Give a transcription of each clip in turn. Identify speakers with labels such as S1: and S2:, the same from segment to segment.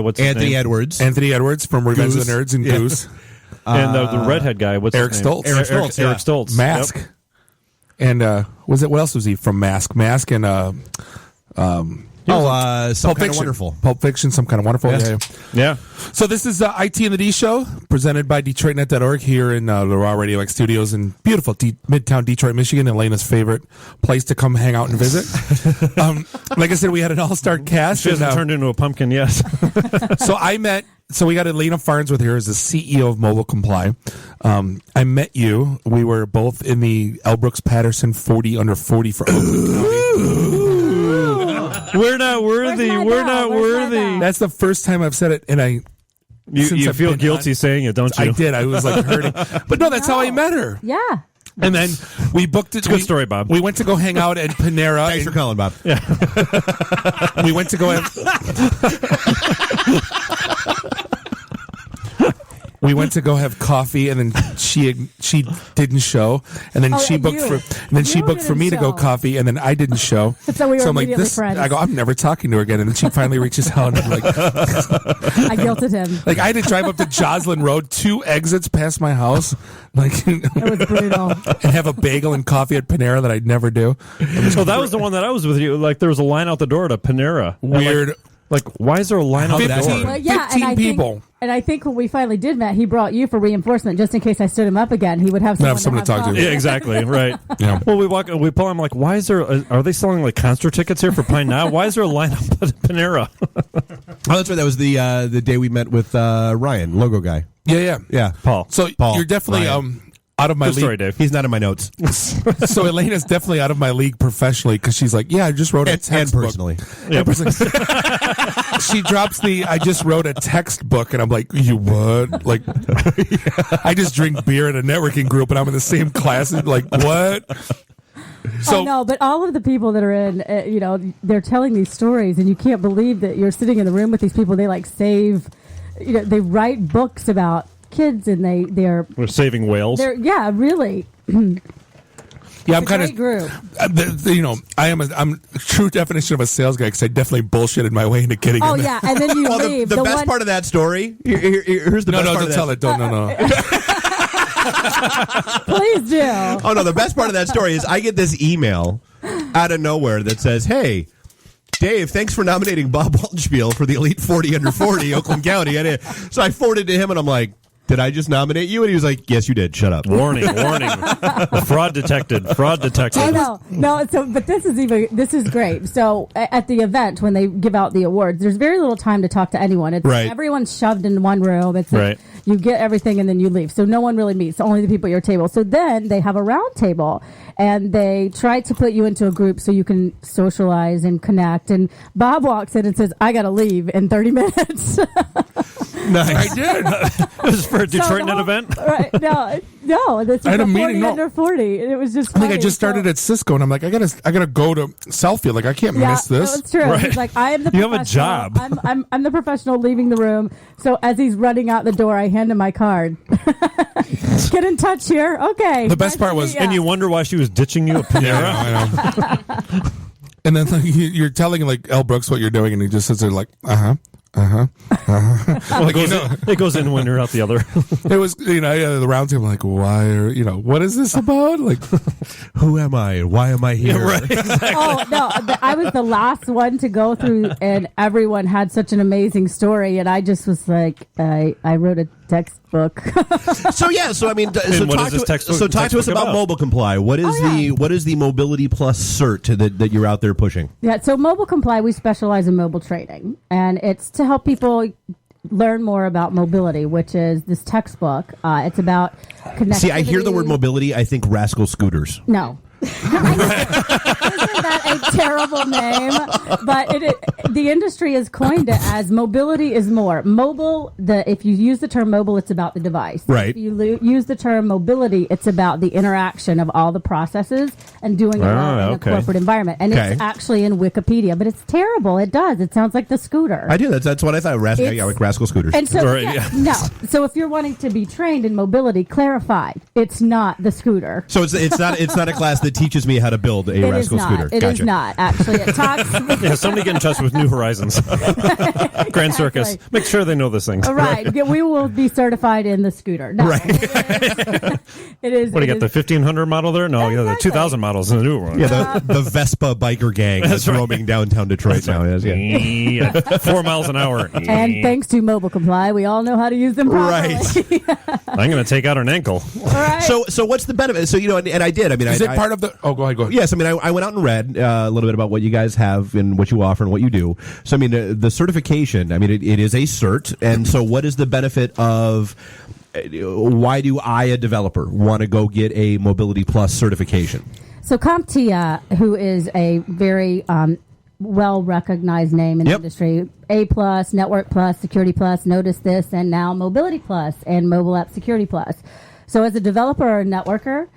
S1: What's his
S2: Anthony
S1: name?
S2: Edwards.
S3: Anthony Edwards from Revenge of the Nerds and Goose.
S1: And the redhead guy. What's
S3: Eric
S1: his name?
S3: Stoltz.
S2: Eric Stoltz,
S1: Eric Stoltz.
S3: Mask.
S1: Yep.
S3: And what else was he from? Mask and
S2: Some Kind of Wonderful.
S3: Pulp Fiction, Some Kind of Wonderful.
S2: Yeah.
S1: Yeah.
S3: So this is IT and the D Show, presented by DetroitNet.org here in the Raw Radio X studios in beautiful Midtown Detroit, Michigan, Elena's favorite place to come hang out and visit. Like I said, we had an all-star cast.
S1: She hasn't turned into a pumpkin yet.
S3: So we got Elaina Farnsworth here as the CEO of Mobile Comply. I met you. We were both in the L. Brooks Patterson 40 under 40 for Oakland County.
S1: We're not worthy. We're not worthy.
S3: That's the first time I've said it, and
S1: you feel guilty saying it, don't you?
S3: I did. I was like hurting, but no, that's how I met her.
S4: Yeah.
S3: And then we booked it.
S1: It's a good story, Bob.
S3: We went to go hang out at Panera.
S2: Thanks for calling, Bob.
S1: Yeah.
S3: We went to go have. We went to go have coffee, and then she didn't show, and then she booked for me to go coffee, and then I didn't show.
S4: So we were
S3: I'm like,
S4: immediately friends.
S3: I go, I'm never talking to her again, and then she finally reaches out, and I'm like,
S4: I guilted him.
S3: like I had to drive up to Joslin Road, 2 exits past my house, like
S4: It was brutal.
S3: and have a bagel and coffee at Panera that I'd never do.
S1: So that was the one that I was with you. Like there was a line out the door to Panera.
S3: Weird.
S1: Like why is there a line out the
S3: 15
S1: door?
S4: Well, yeah,
S3: 15 people.
S4: And I think when we finally did met, he brought you for reinforcement just in case I stood him up again. He would have someone
S3: to talk to.
S1: Yeah, exactly. Right.
S3: Yeah.
S1: Well, we pull. I'm like, why is there? Are they selling like concert tickets here for Pine Now? Why is there a line up at Panera?
S2: Oh, that's right. That was the day we met with Ryan, logo guy.
S3: Yeah.
S1: Paul.
S3: So
S2: Paul,
S3: you're definitely
S2: Ryan.
S3: Out of my
S1: Good
S3: league.
S1: story, Dave.
S2: He's not in my notes.
S3: So Elena's definitely out of my league professionally because she's like, yeah, I just wrote a
S2: and
S3: textbook.
S2: personally.
S3: Yeah, personally. She drops I just wrote a textbook, and I'm like, you what? Like, I just drink beer in a networking group, and I'm in the same class. And like, what? So
S4: no, but all of the people that are in, they're telling these stories, and you can't believe that you're sitting in the room with these people. They like save, they write books about kids, and they're
S1: saving whales.
S4: Yeah, really.
S3: yeah, I'm kind of
S4: group.
S3: I'm a true definition of a sales guy because I definitely bullshitted my way into getting.
S4: Oh
S3: in there.
S4: yeah, and then you
S2: Well,
S4: leave.
S2: the best part of that story. Here's the best part
S3: don't
S2: of that.
S3: tell it. Don't no.
S4: Please do.
S2: Oh no, the best part of that story is I get this email out of nowhere that says, "Hey, Dave, thanks for nominating Bob Waldenspiel for the Elite 40 under 40 Oakland County." So I forwarded to him, and I'm like, "Did I just nominate you?" And he was like, "Yes, you did. Shut up."
S1: Warning. Fraud detected.
S4: Oh, no. So, but this is great. So, at the event when they give out the awards, there's very little time to talk to anyone. It's
S2: right.
S4: Everyone's shoved in one room. It's
S1: right.
S4: You get everything and then you leave. So no one really meets. Only the people at your table. So then they have a round table, and they try to put you into a group so you can socialize and connect. And Bob walks in and says, "I got to leave in 30 minutes."
S3: Nice. I did.
S1: This is for a Detroit Net event?
S4: Right, no. This is
S3: I had a
S4: 40
S3: meeting.
S4: under 40. And it was just
S3: I think I
S4: funny.
S3: just started at Cisco, and I'm like, I gotta go to Southfield. Like, I can't miss this.
S4: No, it's true.
S1: Right.
S4: He's like, I am the
S1: You have a
S4: professional.
S1: job.
S4: I'm the professional leaving the room. So as he's running out the door, I hand him my card. Get in touch here. Okay.
S3: The best part was,
S1: And you wonder why she was ditching you at Panera?
S3: I know. And then you're telling like L. Brooks what you're doing, and he just sits there like,
S1: Well, it goes in one ear out the other.
S3: It was, the round table, like, why are, what is this about? Like,
S2: Who am I? Why am I here?
S1: Yeah, right. Exactly.
S4: Oh, no. I was the last one to go through, and everyone had such an amazing story. And I just was like, I wrote a textbook.
S2: So I mean,
S1: what is this textbook
S2: talk to us about Mobile Comply. What is the Mobility Plus cert that you're out there pushing?
S4: Yeah, so Mobile Comply, we specialize in mobile training, and it's to help people learn more about mobility, which is this textbook. It's about connectivity.
S2: See, I hear the word mobility, I think Rascal Scooters.
S4: No. Isn't that a terrible name? But the industry has coined it as mobility is more. Mobile, if you use the term mobile, it's about the device.
S2: Right.
S4: If you use the term mobility, it's about the interaction of all the processes and doing it all in a corporate environment. And it's actually in Wikipedia, but it's terrible. It does. It sounds like the scooter.
S2: I do. That's what I thought. Like Rascal Scooters.
S4: And so,
S1: Right, yeah.
S4: no. So if you're wanting to be trained in mobility, clarify, it's not the scooter.
S2: So it's not a class that teaches me how to build a Rascal Scooter.
S4: It is
S2: gotcha.
S4: not actually. It talks.
S1: Yeah, somebody get in touch with New Horizons, Grand Circus. Make sure they know this thing.
S4: Right. We will be certified in the scooter. No.
S2: Right.
S4: It is.
S1: What do you got, the 1500 model there? No, yeah, the
S4: Exactly.
S1: 2000 models in the new one.
S2: Yeah, the Vespa biker gang that's roaming downtown Detroit now. Yes, yeah.
S1: Yeah. 4 miles an hour.
S4: And thanks to Mobile Comply, we all know how to use them properly.
S2: Right.
S1: I'm going to take out an ankle.
S4: Right.
S2: So what's the benefit? So, and I did. I mean,
S3: Is it part of the? Oh, go ahead.
S2: Yes, I mean, I went out and read a little bit about what you guys have and what you offer and what you do. So, I mean, the certification, I mean, it is a cert. And so what is the benefit of, why do I, a developer, want to go get a Mobility Plus certification?
S4: So CompTIA, who is a very well-recognized name in the industry, A+, Network Plus, Security Plus, Notice This, and now Mobility Plus and Mobile App Security Plus. So as a developer or a networker,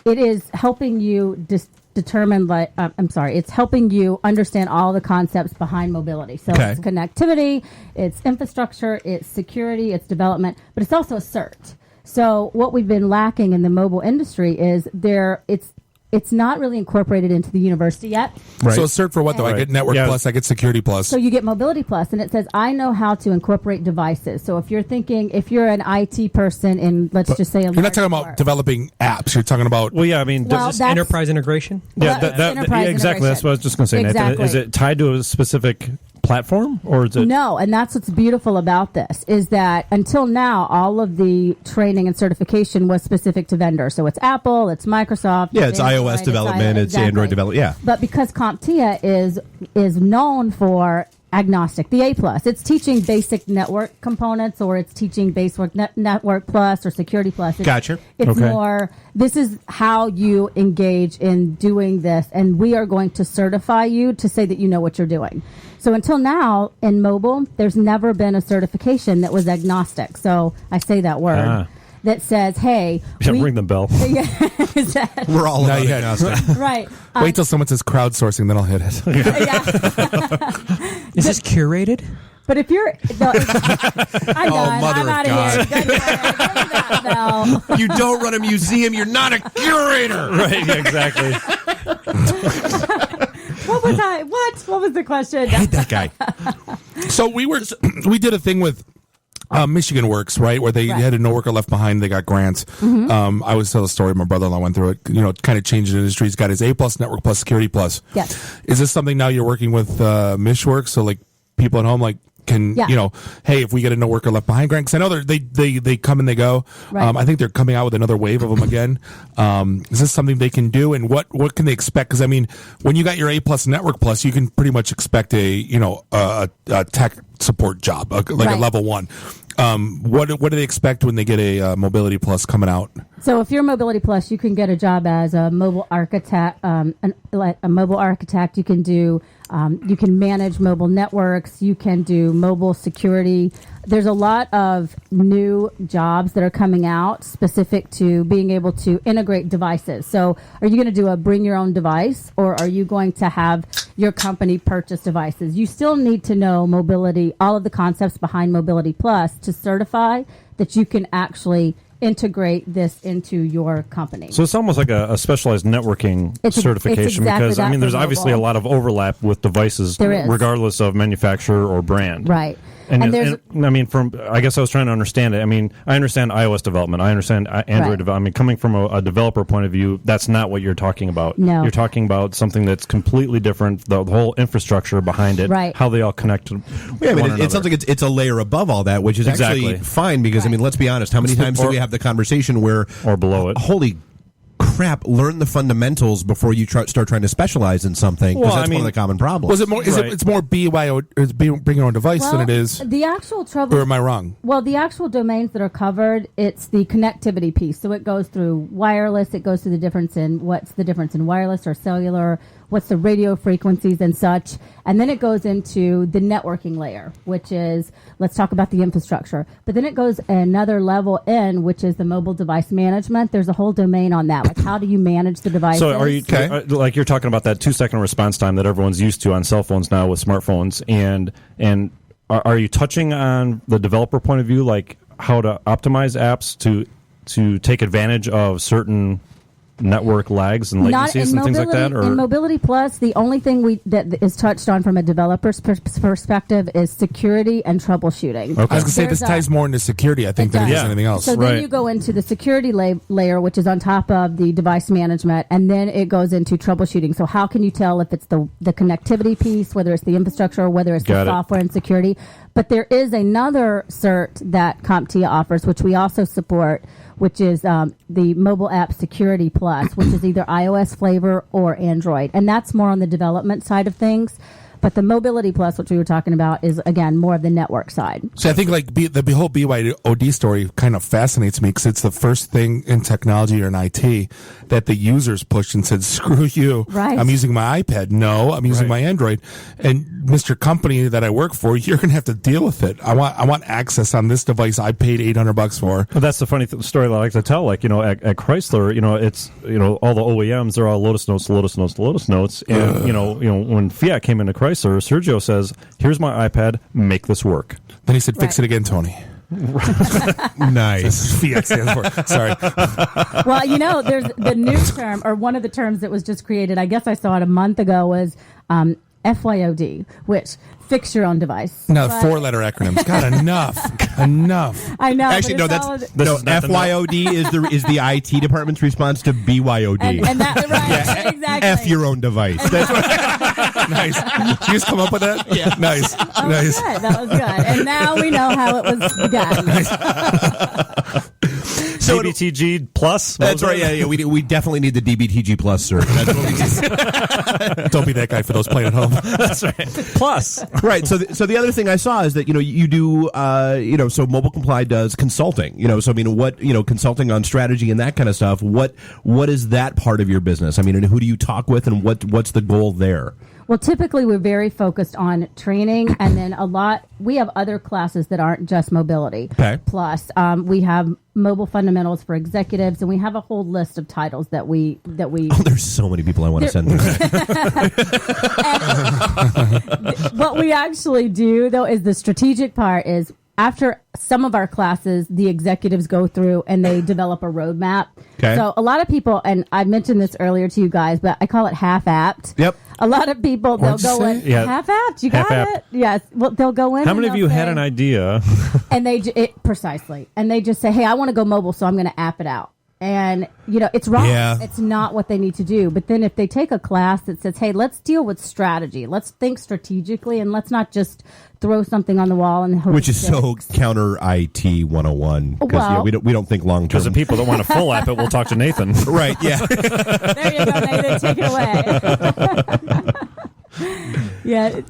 S4: it is helping you determine, it's helping you understand all the concepts behind mobility. So it's connectivity, it's infrastructure, it's security, it's development, but it's also a cert. So what we've been lacking in the mobile industry is it's not really incorporated into the university yet.
S3: Right. So a cert for what though? I get Network Plus, I get Security Plus.
S4: So you get Mobility Plus, and it says, I know how to incorporate devices. So if you're an IT person in, let's just say,
S3: you're not talking about developing apps. You're talking about
S5: does this enterprise integration?
S1: Yeah, exactly. That's what I was just going to say, Nathan.
S4: Exactly.
S1: Is it tied to a specific platform, or is it?
S4: No, and that's what's beautiful about this is that until now, all of the training and certification was specific to vendors. So it's Apple, it's Microsoft.
S2: Yeah, it's iOS development, it's Android development. Yeah,
S4: but because CompTIA is known for agnostic, the A+, it's teaching basic network components, or it's teaching basic network plus or security plus.
S2: Gotcha.
S4: It's more, this is how you engage in doing this, and we are going to certify you to say that you know what you're doing. So until now, in mobile, there's never been a certification that was agnostic. So I say that word. That says, hey...
S1: ring the bell.
S2: We're all about agnostic.
S4: Right.
S3: Wait till someone says crowdsourcing, then I'll hit it.
S5: Is this curated?
S4: But if you're... I'm done.
S3: Mother
S4: I'm out
S3: of
S4: of here. Ring that bell.
S2: You don't run a museum, you're not a curator.
S1: Right, yeah, exactly.
S4: What was the question?
S2: I hate that guy.
S3: So we did a thing with Michigan Works, right, where they had a No Worker Left Behind. They got grants. I always tell the story. My brother-in-law went through it. Kind of changed the industry. He's got his A+, Network Plus, Security Plus.
S4: Yes.
S3: Is this something now you're working with Mishworks? So like people at home, like can hey, if we get a No Worker Left Behind grant, because I know they come and they go.
S4: Right.
S3: I think they're coming out with another wave of them again. Is this something they can do, and what can they expect? Because I mean, when you got your A+ Network Plus, you can pretty much expect a tech support job, like a level 1. What do they expect when they get a Mobility Plus coming out?
S4: So if you're Mobility Plus, you can get a job as a mobile architect. A mobile architect, you can do. You can manage mobile networks. You can do mobile security. There's a lot of new jobs that are coming out specific to being able to integrate devices. So are you going to do a bring your own device, or are you going to have your company purchase devices? You still need to know mobility, all of the concepts behind Mobility Plus to certify that you can actually integrate this into your company.
S1: So it's almost like a specialized networking certification,
S4: it's exactly
S1: because I mean, there's obviously a lot of overlap with devices, regardless of manufacturer or brand.
S4: Right.
S1: And I mean, I guess I was trying to understand it. I mean, I understand iOS development. I understand Android development. I mean, coming from a developer point of view, that's not what you're talking about.
S4: No.
S1: You're talking about something that's completely different, the whole infrastructure behind it, how they all connect to one another.
S2: It sounds like it's a layer above all that, which is actually fine, because, I mean, let's be honest, how many times do we have the conversation where...
S1: Or below it.
S2: Holy crap, learn the fundamentals before you start trying to specialize in something, because that's one of the common problems.
S3: Was it more? It's more bring your own device than it is.
S4: The actual trouble.
S3: Or am I wrong?
S4: Well, the actual domains that are covered, it's the connectivity piece. So it goes through wireless. It goes through the difference in what's the difference in wireless or cellular. What's the radio frequencies and such. And then it goes into the networking layer, which is, let's talk about the infrastructure. But then it goes another level in, which is the mobile device management. There's a whole domain on that. Like, how do you manage the devices?
S1: So are you, like you're talking about that 2-second response time that everyone's used to on cell phones now with smartphones. And are you touching on the developer point of view, like how to optimize apps to take advantage of certain network lags and latencies and things like that? Or
S4: in Mobility Plus, the only thing that is touched on from a developer's perspective is security and troubleshooting.
S3: Okay. I was going to say this ties more into security, I think, than it is anything else.
S4: So then you go into the security layer, which is on top of the device management, and then it goes into troubleshooting. So how can you tell if it's the connectivity piece, whether it's the infrastructure, or whether it's the software and security? But there is another cert that CompTIA offers, which we also support, which is the Mobile App Security Plus, which is either iOS flavor or Android. And that's more on the development side of things. But the Mobility Plus, which we were talking about, is, again, more of the network side.
S3: So I think like the whole BYOD story kind of fascinates me because it's the first thing in technology or in IT that the users pushed and said, screw you.
S4: Right.
S3: I'm using my iPad. No, I'm using my Android. And Mr. Company that I work for, you're going to have to deal with it. I want access on this device I paid $800 for.
S1: Well, that's the funny story that I like to tell. Like, at Chrysler, it's, all the OEMs are all Lotus Notes. And, when Fiat came into Chrysler, Sergio says, here's my iPad, make this work.
S3: Then he said, fix it again, Tony.
S2: Nice.
S3: Fiat stands for. Sorry.
S4: Well, there's the new term, or one of the terms that was just created, I guess I saw it a month ago, was FYOD, which fix your own device.
S3: No, 4-letter acronyms. God, enough.
S4: I know.
S2: Actually, no. FYOD is the IT department's response to BYOD.
S4: And that, right, exactly.
S2: F your own device. That's
S3: Nice. Did you just come up with that?
S2: Yeah.
S3: Nice. Nice.
S4: That was good. And now we know how it was begun.
S1: So DBTG Plus?
S2: That's right. Yeah. We definitely need the DBTG Plus cert. That's what we need.
S3: Don't be that guy for those playing at home.
S1: That's right. Plus.
S2: Right. So the other thing I saw is that, you do, so Mobile Comply does consulting, so what, consulting on strategy and that kind of stuff. What is that part of your business? And who do you talk with and what's the goal there?
S4: Well, typically we're very focused on training, and then we have other classes that aren't just mobility.
S2: Okay.
S4: Plus, we have mobile fundamentals for executives, and we have a whole list of titles that we. Oh,
S2: there's so many people I want to send through.
S4: What we actually do, though, is the strategic part is, after some of our classes, the executives go through and they develop a roadmap.
S2: Okay.
S4: So a lot of people, and I mentioned this earlier to you guys, but I call it half-apt.
S2: Yep.
S4: A lot of people, they'll go in, half-apt? You got it? Yes. Well, they'll go in.
S1: How many of you had an idea?
S4: And precisely. And they just say, hey, I want to go mobile, so I'm going to app it out. And, it's wrong.
S2: Yeah.
S4: It's not what they need to do. But then if they take a class that says, hey, let's deal with strategy. Let's think strategically, and let's not just throw something on the wall and hope.
S2: Which is so counter IT 101. Because we don't think long term.
S1: Because the people that want a full app, we'll talk to Nathan.
S2: Right, yeah.
S4: There you go, Nathan. Take it away. Yeah,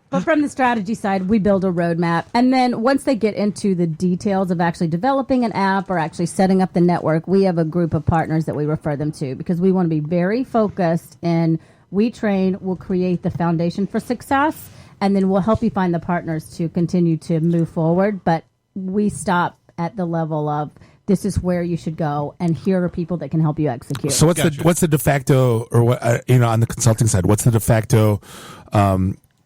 S4: but from the strategy side, we build a roadmap. And then once they get into the details of actually developing an app or actually setting up the network, we have a group of partners that we refer them to, because we want to be very focused in we train, we'll create the foundation for success, and then we'll help you find the partners to continue to move forward. But we stop at the level of this is where you should go, and here are people that can help you execute.
S3: So what's the de facto, or what on the consulting side? What's the de facto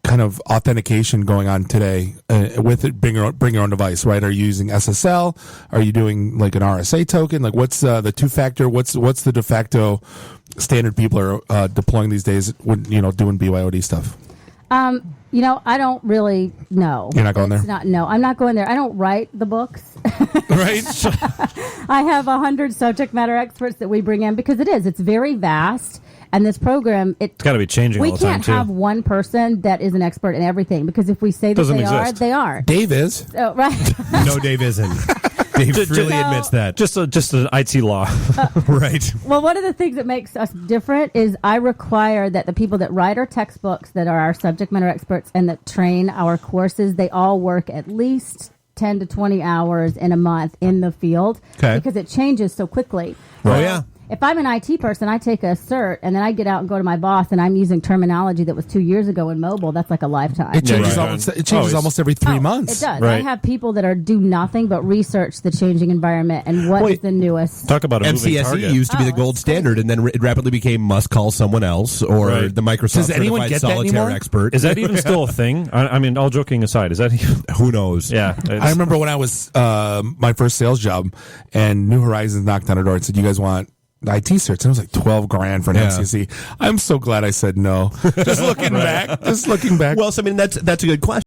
S3: kind of authentication going on today with it? Bring your own device, right? Are you using SSL? Are you doing like an RSA token? Like what's the two-factor? What's the de facto standard people are deploying these days when doing BYOD stuff?
S4: I don't really know.
S3: You're not going there?
S4: No, I'm not going there. I don't write the books.
S3: Right.
S4: I have 100 subject matter experts that we bring in because it's very vast. And this program, it's
S1: got to be changing all the time, too.
S4: We can't have one person that is an expert in everything, because if we say that they are.
S3: Dave is.
S4: Oh, right.
S2: No, Dave isn't. Dave freely admits that.
S1: Just an IT law.
S2: Right.
S4: Well, one of the things that makes us different is I require that the people that write our textbooks, that are our subject matter experts, and that train our courses, they all work at least 10 to 20 hours in a month in the field.
S2: Okay.
S4: Because it changes so quickly.
S2: Oh, yeah.
S4: if I'm an IT person, I take a cert and then I get out and go to my boss and I'm using terminology that was 2 years ago in mobile. That's like a lifetime.
S3: It changes,
S1: Right.
S3: almost every 3 months.
S4: It does.
S1: Right.
S4: I have people that do nothing but research the changing environment and what is the newest.
S1: Talk about a moving
S2: MCSE
S1: target.
S2: used to be the gold standard, and then it rapidly became must call someone else or
S1: Right.
S2: the Microsoft
S3: Does anyone
S2: certified
S3: get that
S2: solitaire
S3: anymore?
S2: expert.
S1: Is that even still a thing? I mean, all joking aside, is that
S2: Who knows?
S1: yeah?
S3: I remember when I was my first sales job, and New Horizons knocked on the door and said, "You guys want IT certs?" And it was like $12,000 for an
S2: Yeah.
S3: MCSE. I'm so glad I said no. Just looking back.
S2: Well, so I mean, that's a good question.